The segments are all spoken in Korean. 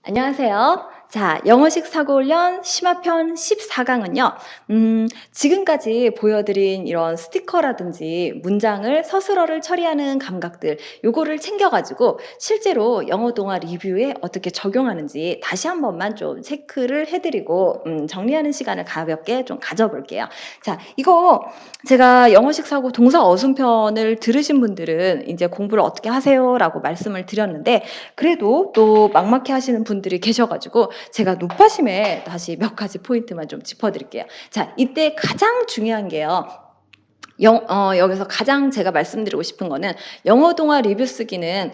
안녕하세요. 자, 영어식 사고훈련 심화편 14강은요, 지금까지 보여드린 이런 스티커라든지 문장을 서술어를 처리하는 감각들, 요거를 챙겨가지고 실제로 영어 동화 리뷰에 어떻게 적용하는지 다시 한 번만 좀 체크를 해드리고, 정리하는 시간을 가볍게 좀 가져볼게요. 자, 이거 제가 영어식 사고 동사 어순편을 들으신 분들은 이제 공부를 어떻게 하세요라고 말씀을 드렸는데, 그래도 또 막막해 하시는 분들이 계셔가지고 제가 높아심에 다시 몇 가지 포인트만 좀 짚어드릴게요. 자, 이때 가장 중요한 게요. 여기서 가장 제가 말씀드리고 싶은 거는 영어 동화 리뷰 쓰기는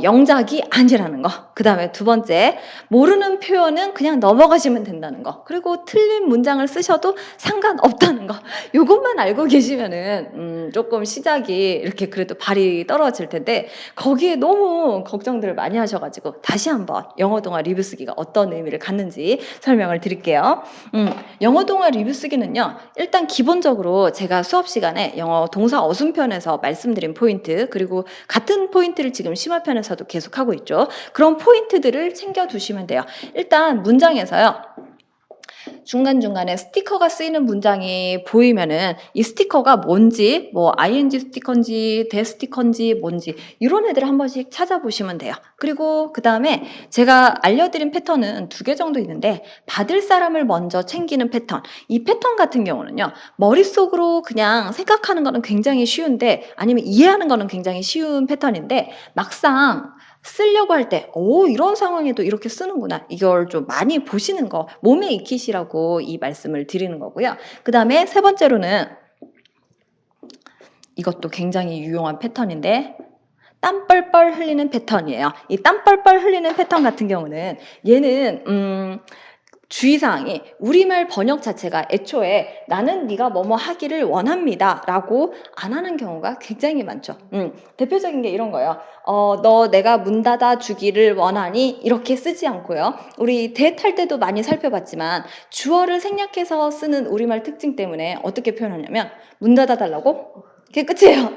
영작이 아니라는 거. 그 다음에 두 번째, 모르는 표현은 그냥 넘어가시면 된다는 거. 그리고 틀린 문장을 쓰셔도 상관없다는 거. 요것만 알고 계시면은 조금 시작이 이렇게 그래도 발이 떨어질 텐데 거기에 너무 걱정들을 많이 하셔가지고 다시 한번 영어 동화 리뷰 쓰기가 어떤 의미를 갖는지 설명을 드릴게요. 영어 동화 리뷰 쓰기는요, 일단 기본적으로 제가 수업 시간에 영어 동사 어순편에서 말씀드린 포인트, 그리고 같은 포인트를 지금 심화편에서도 계속하고 있죠. 그런 포인트들을 챙겨두시면 돼요. 일단 문장에서요, 중간중간에 스티커가 쓰이는 문장이 보이면은 이 스티커가 뭔지, 뭐 ing 스티커인지 대 스티커인지 뭔지 이런 애들 한 번씩 찾아보시면 돼요. 그리고 그 다음에 제가 알려드린 패턴은 2개 정도 있는데, 받을 사람을 먼저 챙기는 패턴. 이 패턴 같은 경우는요, 머릿속으로 그냥 생각하는 거는 굉장히 쉬운데, 아니면 이해하는 거는 굉장히 쉬운 패턴인데, 막상 쓰려고 할 때, 이런 상황에도 이렇게 쓰는구나. 이걸 좀 많이 보시는 거, 몸에 익히시라고 이 말씀을 드리는 거고요. 그 다음에 세 번째로는 이것도 굉장히 유용한 패턴인데, 땀 뻘뻘 흘리는 패턴이에요. 이 땀 뻘뻘 흘리는 패턴 같은 경우는 얘는 주의사항이 우리말 번역 자체가 애초에 나는 네가 뭐뭐 하기를 원합니다 라고 안 하는 경우가 굉장히 많죠. 대표적인 게 이런 거예요. 너 내가 문 닫아 주기를 원하니 이렇게 쓰지 않고요. 우리 대탈 때도 많이 살펴봤지만 주어를 생략해서 쓰는 우리말 특징 때문에 어떻게 표현하냐면 문 닫아 달라고? 그게 끝이에요.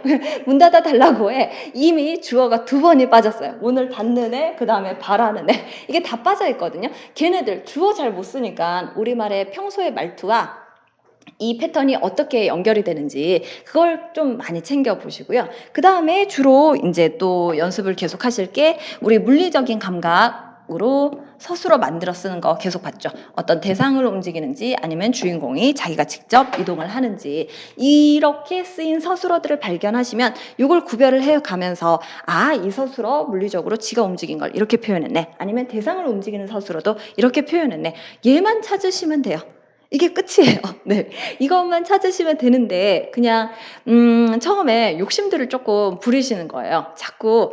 문 닫아 달라고에 이미 주어가 2번이 빠졌어요. 문을 닫는 애, 그 다음에 바라는 애. 이게 다 빠져 있거든요. 걔네들 주어 잘 못 쓰니까 우리말의 평소의 말투와 이 패턴이 어떻게 연결이 되는지 그걸 좀 많이 챙겨 보시고요. 그 다음에 주로 이제 또 연습을 계속 하실 게 우리 물리적인 감각으로 서술어 만들어 쓰는 거 계속 봤죠. 어떤 대상을 움직이는지 아니면 주인공이 자기가 직접 이동을 하는지 이렇게 쓰인 서술어들을 발견하시면 이걸 구별을 해 가면서 이 서술어 물리적으로 지가 움직인 걸 이렇게 표현했네. 아니면 대상을 움직이는 서술어도 이렇게 표현했네. 얘만 찾으시면 돼요. 이게 끝이에요. 네. 이것만 찾으시면 되는데, 그냥, 처음에 욕심들을 조금 부리시는 거예요. 자꾸,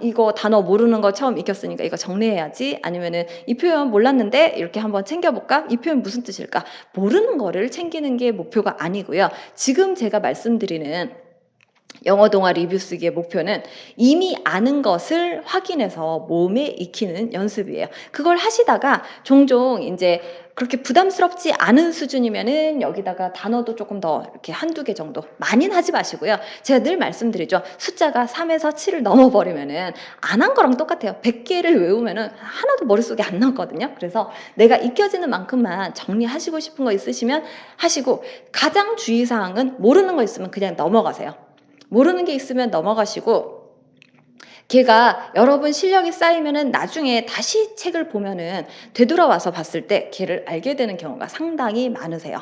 이거 단어 모르는 거 처음 익혔으니까 이거 정리해야지. 아니면은, 이 표현 몰랐는데, 이렇게 한번 챙겨볼까? 이 표현 무슨 뜻일까? 모르는 거를 챙기는 게 목표가 아니고요. 지금 제가 말씀드리는 영어 동화 리뷰 쓰기의 목표는 이미 아는 것을 확인해서 몸에 익히는 연습이에요. 그걸 하시다가 종종 이제 그렇게 부담스럽지 않은 수준이면은 여기다가 단어도 조금 더 이렇게 1~2개 정도, 많이는 하지 마시고요. 제가 늘 말씀드리죠. 숫자가 3에서 7을 넘어버리면은 안 한 거랑 똑같아요. 100개를 외우면은 하나도 머릿속에 안 남거든요. 그래서 내가 익혀지는 만큼만 정리하시고 싶은 거 있으시면 하시고, 가장 주의사항은 모르는 거 있으면 그냥 넘어가세요. 모르는 게 있으면 넘어가시고, 걔가 여러분 실력이 쌓이면은 나중에 다시 책을 보면은 되돌아와서 봤을 때 걔를 알게 되는 경우가 상당히 많으세요.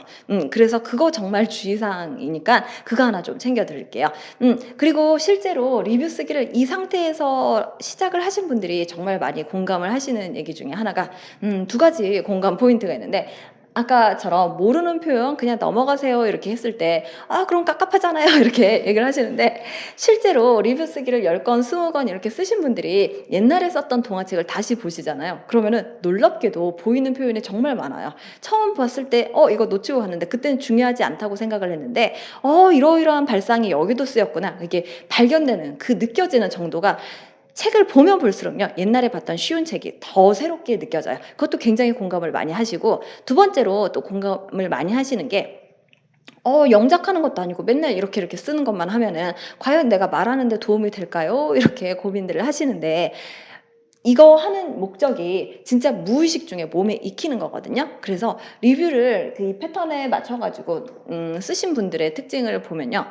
그래서 그거 정말 주의사항이니까 그거 하나 좀 챙겨드릴게요. 그리고 실제로 리뷰 쓰기를 이 상태에서 시작을 하신 분들이 정말 많이 공감을 하시는 얘기 중에 하나가 2가지 공감 포인트가 있는데, 아까처럼 모르는 표현 그냥 넘어가세요 이렇게 했을 때 그럼 깝깝하잖아요 이렇게 얘기를 하시는데, 실제로 리뷰 쓰기를 10건, 20건 이렇게 쓰신 분들이 옛날에 썼던 동화책을 다시 보시잖아요. 그러면은 놀랍게도 보이는 표현이 정말 많아요. 처음 봤을 때 이거 놓치고 갔는데 그때는 중요하지 않다고 생각을 했는데 이러이러한 발상이 여기도 쓰였구나. 이게 발견되는 그 느껴지는 정도가 책을 보면 볼수록요, 옛날에 봤던 쉬운 책이 더 새롭게 느껴져요. 그것도 굉장히 공감을 많이 하시고, 두 번째로 또 공감을 많이 하시는 게, 영작하는 것도 아니고 맨날 이렇게 쓰는 것만 하면은 과연 내가 말하는 데 도움이 될까요? 이렇게 고민들을 하시는데, 이거 하는 목적이 진짜 무의식 중에 몸에 익히는 거거든요. 그래서 리뷰를 그 패턴에 맞춰가지고 쓰신 분들의 특징을 보면요.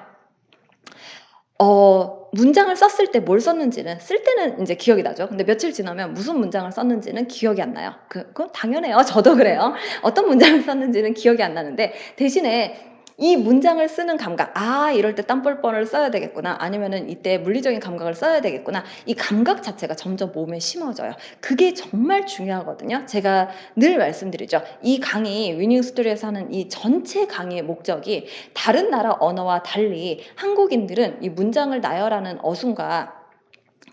문장을 썼을 때 뭘 썼는지는 쓸 때는 이제 기억이 나죠. 근데 며칠 지나면 무슨 문장을 썼는지는 기억이 안 나요. 그건 당연해요. 저도 그래요. 어떤 문장을 썼는지는 기억이 안 나는데 대신에 이 문장을 쓰는 감각, 이럴 때 땀뻘뻘을 써야 되겠구나. 아니면은 이때 물리적인 감각을 써야 되겠구나. 이 감각 자체가 점점 몸에 심어져요. 그게 정말 중요하거든요. 제가 늘 말씀드리죠. 이 강의, 위닝 스토리에서 하는 이 전체 강의의 목적이 다른 나라 언어와 달리 한국인들은 이 문장을 나열하는 어순과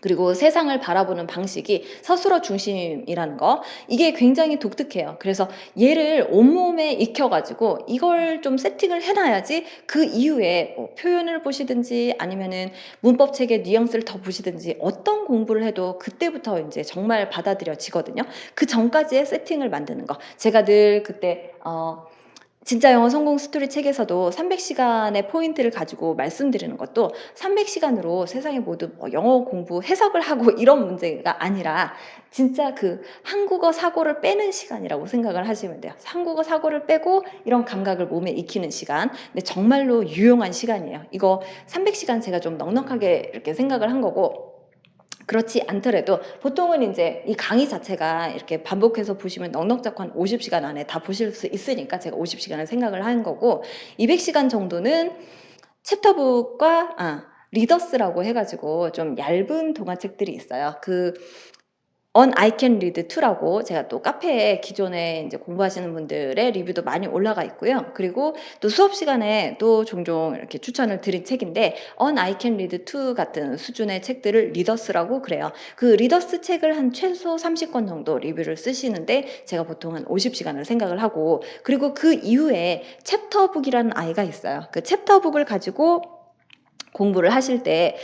그리고 세상을 바라보는 방식이 서술어 중심이라는 거, 이게 굉장히 독특해요. 그래서 얘를 온몸에 익혀가지고 이걸 좀 세팅을 해놔야지 그 이후에 표현을 보시든지 아니면은 문법 책의 뉘앙스를 더 보시든지 어떤 공부를 해도 그때부터 이제 정말 받아들여지거든요. 그 전까지의 세팅을 만드는 거. 제가 늘 그때 진짜 영어 성공 스토리 책에서도 300시간의 포인트를 가지고 말씀드리는 것도 300시간으로 세상의 모든 영어 공부 해석을 하고 이런 문제가 아니라 진짜 그 한국어 사고를 빼는 시간이라고 생각을 하시면 돼요. 한국어 사고를 빼고 이런 감각을 몸에 익히는 시간. 근데 정말로 유용한 시간이에요. 이거 300시간 제가 좀 넉넉하게 이렇게 생각을 한 거고, 그렇지 않더라도 보통은 이제 이 강의 자체가 이렇게 반복해서 보시면 넉넉잡고 한 50시간 안에 다 보실 수 있으니까 제가 50시간을 생각을 한 거고, 200시간 정도는 챕터북과 리더스라고 해가지고 좀 얇은 동화책들이 있어요. 그 On I Can Read 2라고 제가 또 카페에 기존에 이제 공부하시는 분들의 리뷰도 많이 올라가 있고요. 그리고 또 수업 시간에 또 종종 이렇게 추천을 드린 책인데 On I Can Read 2 같은 수준의 책들을 리더스라고 그래요. 그 리더스 책을 한 최소 30권 정도 리뷰를 쓰시는데 제가 보통 한 50시간을 생각을 하고, 그리고 그 이후에 챕터북이라는 아이가 있어요. 그 챕터북을 가지고 공부를 하실 때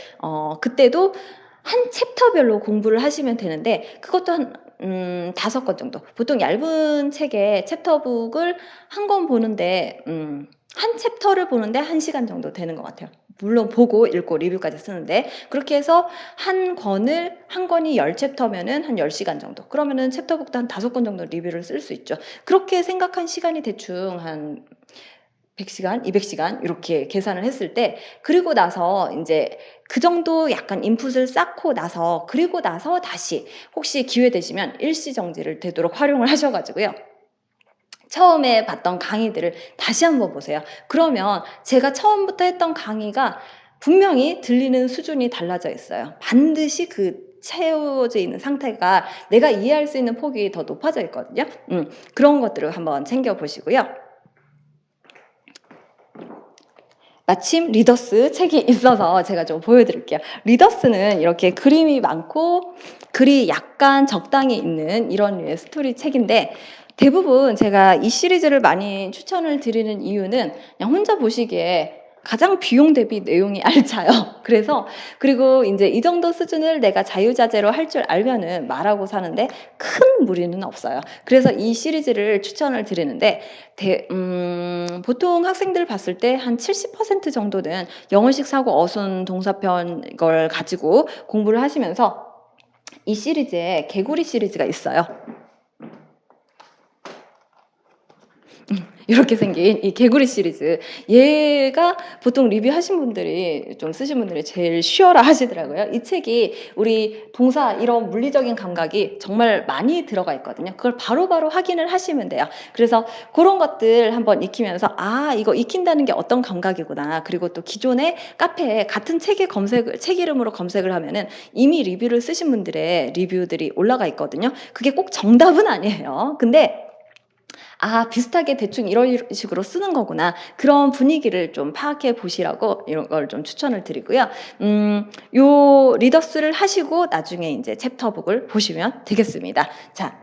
그때도 한 챕터별로 공부를 하시면 되는데 그것도 한 5권 정도. 보통 얇은 책의 챕터북을 한 권 보는데 한 챕터를 보는데 1시간 정도 되는 것 같아요. 물론 보고 읽고 리뷰까지 쓰는데 그렇게 해서 한 권이 10챕터면은 한 10시간 정도. 그러면은 챕터북도 한 5권 정도 리뷰를 쓸 수 있죠. 그렇게 생각한 시간이 대충 한 100시간, 200시간 이렇게 계산을 했을 때, 그리고 나서 이제 그 정도 약간 인풋을 쌓고 나서 그리고 나서 다시 혹시 기회 되시면 일시정지를 되도록 활용을 하셔가지고요. 처음에 봤던 강의들을 다시 한번 보세요. 그러면 제가 처음부터 했던 강의가 분명히 들리는 수준이 달라져 있어요. 반드시 그 채워져 있는 상태가 내가 이해할 수 있는 폭이 더 높아져 있거든요. 그런 것들을 한번 챙겨보시고요. 마침 리더스 책이 있어서 제가 좀 보여드릴게요. 리더스는 이렇게 그림이 많고 글이 약간 적당히 있는 이런 류의 스토리 책인데, 대부분 제가 이 시리즈를 많이 추천을 드리는 이유는 그냥 혼자 보시기에 가장 비용 대비 내용이 알차요. 그리고 이제 이 정도 수준을 내가 자유자재로 할 줄 알면은 말하고 사는데 큰 무리는 없어요. 그래서 이 시리즈를 추천을 드리는데 보통 학생들 봤을 때 한 70% 정도는 영어식 사고 어순 동사편 걸 가지고 공부를 하시면서 이 시리즈에 개구리 시리즈가 있어요. 이렇게 생긴 이 개구리 시리즈, 얘가 보통 리뷰하신 분들이 좀 쓰신 분들이 제일 쉬워라 하시더라고요. 이 책이 우리 동사 이런 물리적인 감각이 정말 많이 들어가 있거든요. 그걸 바로바로 확인을 하시면 돼요. 그래서 그런 것들 한번 익히면서 이거 익힌다는 게 어떤 감각이구나. 그리고 또 기존에 카페에 같은 책 이름으로 검색을 하면은 이미 리뷰를 쓰신 분들의 리뷰들이 올라가 있거든요. 그게 꼭 정답은 아니에요. 근데 비슷하게 대충 이런 식으로 쓰는 거구나. 그런 분위기를 좀 파악해 보시라고 이런 걸 좀 추천을 드리고요. 요 리더스를 하시고 나중에 이제 챕터북을 보시면 되겠습니다. 자.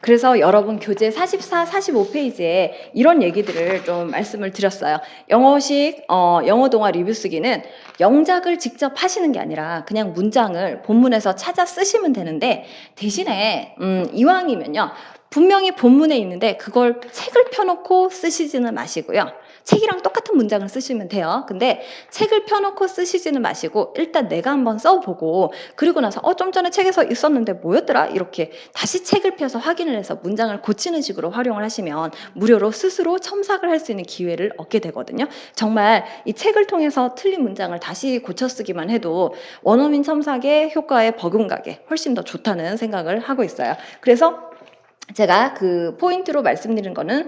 그래서 여러분 교재 44, 45페이지에 이런 얘기들을 좀 말씀을 드렸어요. 영어식 영어 동화 리뷰 쓰기는 영작을 직접 하시는 게 아니라 그냥 문장을 본문에서 찾아 쓰시면 되는데, 대신에 이왕이면요 분명히 본문에 있는데 그걸 책을 펴놓고 쓰시지는 마시고요. 책이랑 똑같은 문장을 쓰시면 돼요. 근데 책을 펴놓고 쓰시지는 마시고 일단 내가 한번 써보고 그리고 나서 좀 전에 책에서 있었는데 뭐였더라? 이렇게 다시 책을 펴서 확인을 해서 문장을 고치는 식으로 활용을 하시면 무료로 스스로 첨삭을 할 수 있는 기회를 얻게 되거든요. 정말 이 책을 통해서 틀린 문장을 다시 고쳐 쓰기만 해도 원어민 첨삭의 효과에 버금가게 훨씬 더 좋다는 생각을 하고 있어요. 그래서 제가 그 포인트로 말씀드린 거는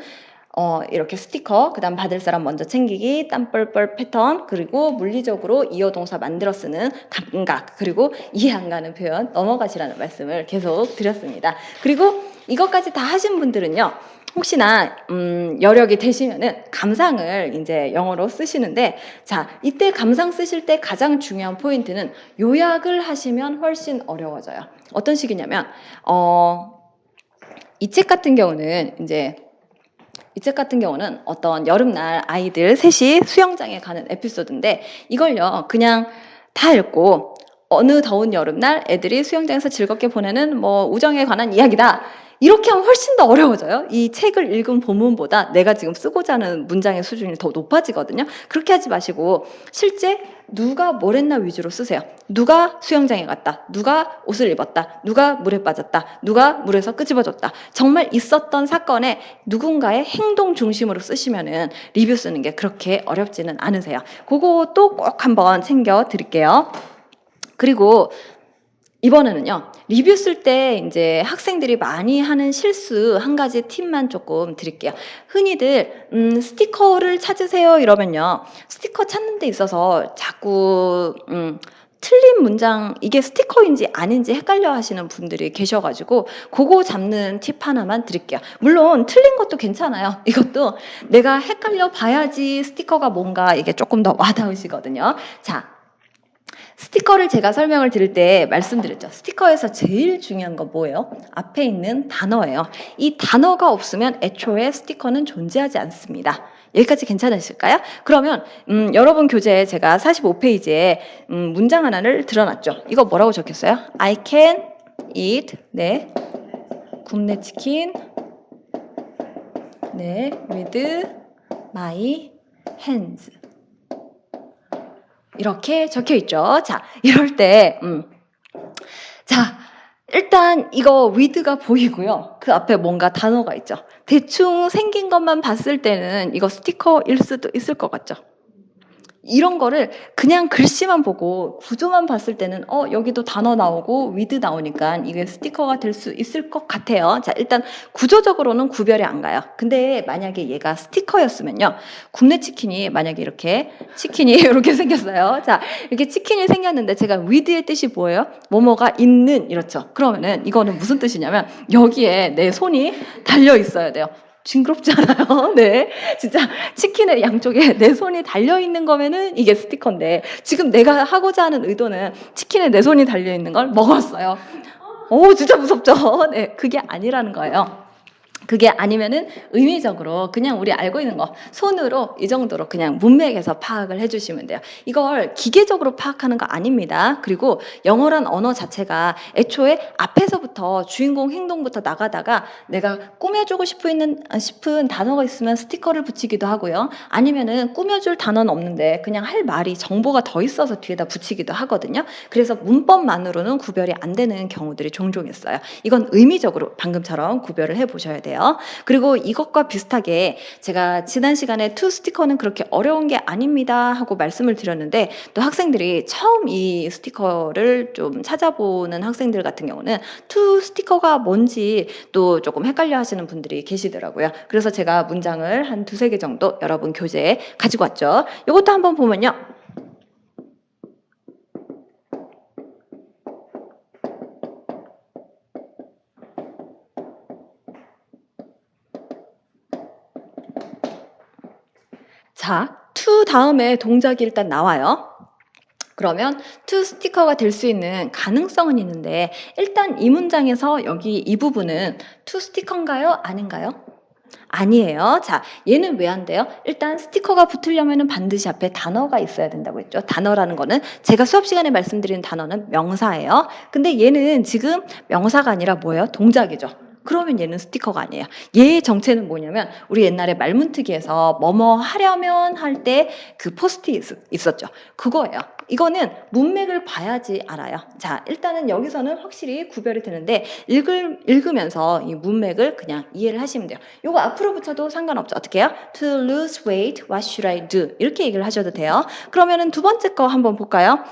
이렇게 스티커, 그 다음 받을 사람 먼저 챙기기, 땀뻘뻘 패턴, 그리고 물리적으로 이어동사 만들어 쓰는 감각, 그리고 이해 안 가는 표현 넘어가시라는 말씀을 계속 드렸습니다. 그리고 이것까지 다 하신 분들은요, 혹시나 여력이 되시면은 감상을 이제 영어로 쓰시는데, 자, 이때 감상 쓰실 때 가장 중요한 포인트는 요약을 하시면 훨씬 어려워져요. 어떤 식이냐면 이 책 같은 경우는 어떤 여름날 아이들 셋이 수영장에 가는 에피소드인데, 이걸요 그냥 다 읽고 어느 더운 여름날 애들이 수영장에서 즐겁게 보내는 뭐 우정에 관한 이야기다, 이렇게 하면 훨씬 더 어려워져요. 이 책을 읽은 본문보다 내가 지금 쓰고자 하는 문장의 수준이 더 높아지거든요. 그렇게 하지 마시고 실제 누가 뭘 했나 위주로 쓰세요. 누가 수영장에 갔다, 누가 옷을 입었다, 누가 물에 빠졌다, 누가 물에서 끄집어졌다, 정말 있었던 사건에 누군가의 행동 중심으로 쓰시면은 리뷰 쓰는 게 그렇게 어렵지는 않으세요. 그것도 꼭 한번 챙겨 드릴게요. 그리고 이번에는요, 리뷰 쓸 때 이제 학생들이 많이 하는 실수 한 가지 팁만 조금 드릴게요. 흔히들 스티커를 찾으세요 이러면요, 스티커 찾는 데 있어서 자꾸 틀린 문장, 이게 스티커인지 아닌지 헷갈려 하시는 분들이 계셔가지고 그거 잡는 팁 하나만 드릴게요. 물론 틀린 것도 괜찮아요. 이것도 내가 헷갈려 봐야지 스티커가 뭔가 이게 조금 더 와닿으시거든요. 자, 스티커를 제가 설명을 드릴 때 말씀드렸죠. 스티커에서 제일 중요한 건 뭐예요? 앞에 있는 단어예요. 이 단어가 없으면 애초에 스티커는 존재하지 않습니다. 여기까지 괜찮으실까요? 그러면 여러분 교재에 제가 45페이지에 문장 하나를 드러놨죠. 이거 뭐라고 적혔어요? I can eat, 네, 굽네 치킨, 네, with my hands. 이렇게 적혀 있죠. 자, 이럴 때, 자, 일단 이거 with가 보이고요. 그 앞에 뭔가 단어가 있죠. 대충 생긴 것만 봤을 때는 이거 스티커일 수도 있을 것 같죠. 이런 거를 그냥 글씨만 보고 구조만 봤을 때는 여기도 단어 나오고 with 나오니까 이게 스티커가 될 수 있을 것 같아요. 자, 일단 구조적으로는 구별이 안 가요. 근데 만약에 얘가 스티커였으면요, 굽네 치킨이 만약에 이렇게 치킨이 이렇게 생겼어요. 자, 이렇게 치킨이 생겼는데 제가 with의 뜻이 뭐예요? 뭐뭐가 있는, 이렇죠. 그러면은 이거는 무슨 뜻이냐면 여기에 내 손이 달려 있어야 돼요. 징그럽지 않아요? 네. 진짜 치킨의 양쪽에 내 손이 달려있는 거면은 이게 스티커인데, 지금 내가 하고자 하는 의도는 치킨에 내 손이 달려있는 걸 먹었어요. 진짜 무섭죠? 네. 그게 아니라는 거예요. 그게 아니면은 의미적으로 그냥 우리 알고 있는 거 손으로 이 정도로 그냥 문맥에서 파악을 해주시면 돼요. 이걸 기계적으로 파악하는 거 아닙니다. 그리고 영어란 언어 자체가 애초에 앞에서부터 주인공 행동부터 나가다가 내가 꾸며주고 싶은 단어가 있으면 스티커를 붙이기도 하고요. 아니면은 꾸며줄 단어는 없는데 그냥 할 말이 정보가 더 있어서 뒤에다 붙이기도 하거든요. 그래서 문법만으로는 구별이 안 되는 경우들이 종종 있어요. 이건 의미적으로 방금처럼 구별을 해보셔야 돼요. 그리고 이것과 비슷하게 제가 지난 시간에 to 스티커는 그렇게 어려운 게 아닙니다 하고 말씀을 드렸는데, 또 학생들이 처음 이 스티커를 좀 찾아보는 학생들 같은 경우는 to 스티커가 뭔지 또 조금 헷갈려 하시는 분들이 계시더라고요. 그래서 제가 문장을 한 2-3개 정도 여러분 교재에 가지고 왔죠. 이것도 한번 보면요, 자, to 다음에 동작이 일단 나와요. 그러면 to 스티커가 될 수 있는 가능성은 있는데, 일단 이 문장에서 여기 이 부분은 to 스티커인가요? 아닌가요? 아니에요. 자, 얘는 왜 안 돼요? 일단 스티커가 붙으려면 반드시 앞에 단어가 있어야 된다고 했죠. 단어라는 거는 제가 수업 시간에 말씀드리는 단어는 명사예요. 근데 얘는 지금 명사가 아니라 뭐예요? 동작이죠. 그러면 얘는 스티커가 아니에요. 얘의 정체는 뭐냐면 우리 옛날에 말문트기에서 뭐뭐 하려면 할 때 그 포스트잇 있었죠. 그거예요. 이거는 문맥을 봐야지 알아요. 자, 일단은 여기서는 확실히 구별이 되는데 읽으면서 이 문맥을 그냥 이해를 하시면 돼요. 이거 앞으로 붙여도 상관없죠. 어떻게 해요? To lose weight, what should I do? 이렇게 얘기를 하셔도 돼요. 그러면은 두 번째 거 한번 볼까요?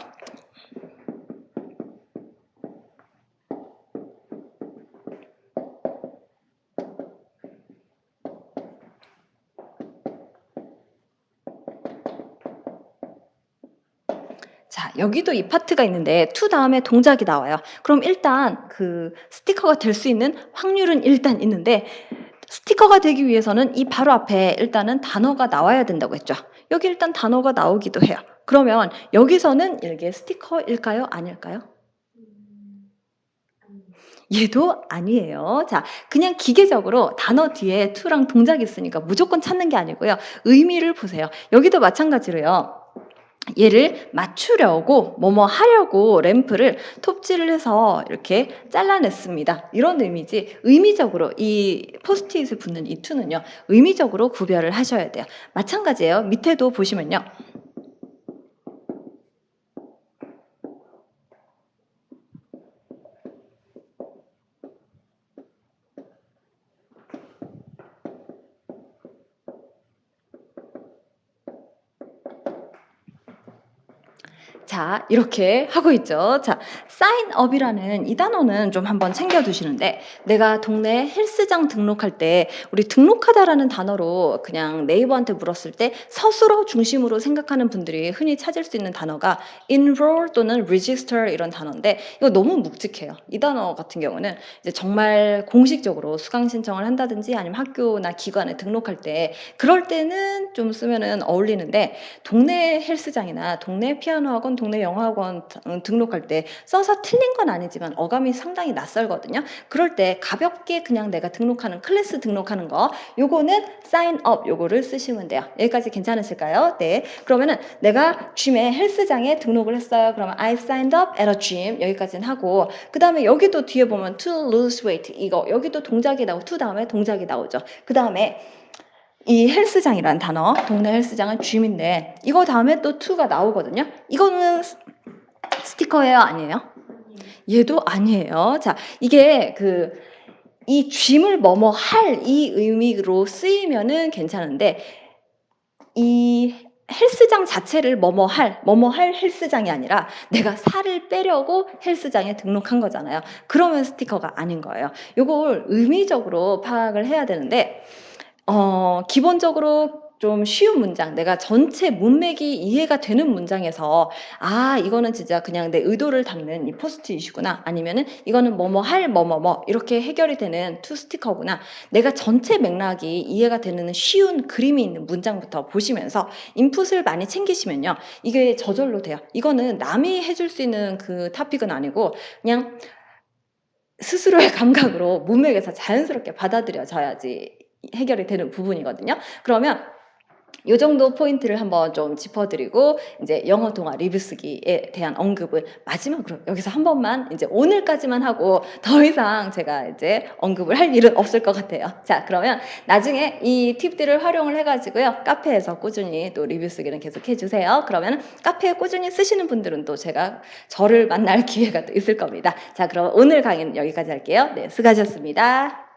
자, 여기도 이 파트가 있는데 to 다음에 동작이 나와요. 그럼 일단 그 스티커가 될 수 있는 확률은 일단 있는데 스티커가 되기 위해서는 이 바로 앞에 일단은 단어가 나와야 된다고 했죠. 여기 일단 단어가 나오기도 해요. 그러면 여기서는 이게 스티커일까요? 아닐까요? 얘도 아니에요. 자, 그냥 기계적으로 단어 뒤에 to랑 동작이 있으니까 무조건 찾는 게 아니고요. 의미를 보세요. 여기도 마찬가지로요. 얘를 맞추려고 뭐뭐 하려고 램프를 톱질을 해서 이렇게 잘라냈습니다. 이런 의미지 의미적으로 이 포스트잇을 붙는 이 to는요. 의미적으로 구별을 하셔야 돼요. 마찬가지예요. 밑에도 보시면요. 자, 이렇게 하고 있죠. 자, sign up이라는 이 단어는 좀 한번 챙겨두시는데 내가 동네 헬스장 등록할 때 우리 등록하다라는 단어로 그냥 네이버한테 물었을 때 서술어 중심으로 생각하는 분들이 흔히 찾을 수 있는 단어가 enroll 또는 register 이런 단어인데 이거 너무 묵직해요. 이 단어 같은 경우는 이제 정말 공식적으로 수강 신청을 한다든지 아니면 학교나 기관에 등록할 때 그럴 때는 좀 쓰면은 어울리는데 동네 헬스장이나 동네 피아노 학원, 동네 영어학원 등록할 때 써서 틀린 건 아니지만 어감이 상당히 낯설거든요. 그럴 때 가볍게 그냥 내가 등록하는 클래스 등록하는 거 요거는 sign up 요거를 쓰시면 돼요. 여기까지 괜찮으실까요? 네. 그러면은 내가 gym에 헬스장에 등록을 했어요. 그러면 I signed up at a gym 여기까지는 하고 그 다음에 여기도 뒤에 보면 to lose weight 이거 여기도 동작이 나오고 to 다음에 동작이 나오죠. 그 다음에 이 헬스장이라는 단어, 동네 헬스장은 gym인데 이거 다음에 또 to가 나오거든요. 이거는 스티커예요? 아니에요? 얘도 아니에요. 자, 이게 이 gym을 뭐뭐 할 이 의미로 쓰이면은 괜찮은데 이 헬스장 자체를 뭐뭐 할 헬스장이 아니라 내가 살을 빼려고 헬스장에 등록한 거잖아요. 그러면 스티커가 아닌 거예요. 요걸 의미적으로 파악을 해야 되는데 기본적으로 좀 쉬운 문장, 내가 전체 문맥이 이해가 되는 문장에서 아, 이거는 진짜 그냥 내 의도를 담는 이 포스트잇이구나. 아니면은 이거는 뭐뭐 할 뭐뭐뭐 이렇게 해결이 되는 투 스티커구나. 내가 전체 맥락이 이해가 되는 쉬운 그림이 있는 문장부터 보시면서 인풋을 많이 챙기시면요. 이게 저절로 돼요. 이거는 남이 해줄 수 있는 그 토픽은 아니고 그냥 스스로의 감각으로 문맥에서 자연스럽게 받아들여져야지 해결이 되는 부분이거든요. 그러면 요 정도 포인트를 한번 좀 짚어드리고 이제 영어 동화 리뷰 쓰기에 대한 언급을 마지막으로 여기서 한 번만 이제 오늘까지만 하고 더 이상 제가 이제 언급을 할 일은 없을 것 같아요. 자, 그러면 나중에 이 팁들을 활용을 해가지고요. 카페에서 꾸준히 또 리뷰 쓰기는 계속 해주세요. 그러면 카페에 꾸준히 쓰시는 분들은 또 제가 저를 만날 기회가 또 있을 겁니다. 자, 그럼 오늘 강의는 여기까지 할게요. 네, 수고하셨습니다.